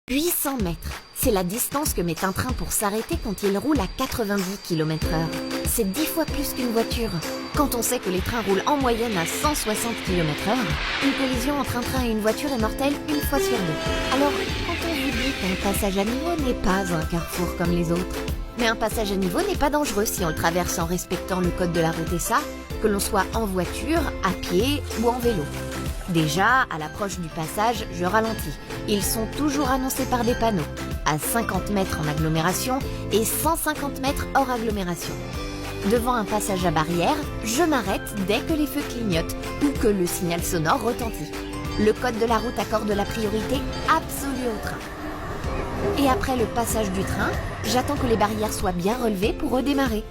800 mètres, c'est la distance que met un train pour s'arrêter quand il roule à 90 km/h. C'est 10 fois plus qu'une voiture. Quand on sait que les trains roulent en moyenne à 160 km/h, une collision entre un train et une voiture est mortelle une fois sur deux. Alors, quand on vous dit qu'un passage à niveau n'est pas un carrefour comme les autres, mais un passage à niveau n'est pas dangereux si on le traverse en respectant le code de la route et ça, que l'on soit en voiture, à pied ou en vélo. Déjà, à l'approche du passage, je ralentis. Ils sont toujours annoncés par des panneaux, à 50 mètres en agglomération et 150 mètres hors agglomération. Devant un passage à barrière, je m'arrête dès que les feux clignotent ou que le signal sonore retentit. Le code de la route accorde la priorité absolue au train. Et après le passage du train, j'attends que les barrières soient bien relevées pour redémarrer.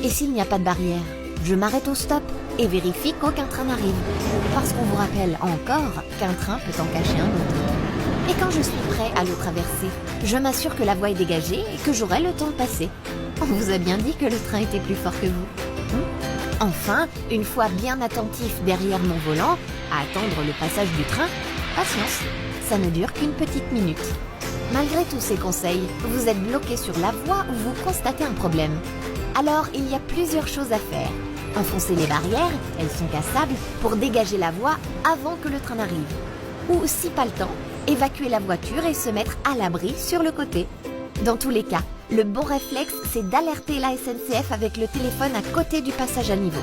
Et s'il n'y a pas de barrière, je m'arrête au stop et vérifie qu'aucun train n'arrive. Parce qu'on vous rappelle encore qu'un train peut en cacher un autre. Et quand je suis prêt à le traverser, je m'assure que la voie est dégagée et que j'aurai le temps de passer. On vous a bien dit que le train était plus fort que vous. Enfin, une fois bien attentif derrière mon volant, à attendre le passage du train, patience, ça ne dure qu'une petite minute. Malgré tous ces conseils, vous êtes bloqué sur la voie ou vous constatez un problème. Alors, il y a plusieurs choses à faire. Enfoncer les barrières, elles sont cassables, pour dégager la voie avant que le train n'arrive. Ou, si pas le temps, évacuer la voiture et se mettre à l'abri sur le côté. Dans tous les cas, le bon réflexe, c'est d'alerter la SNCF avec le téléphone à côté du passage à niveau.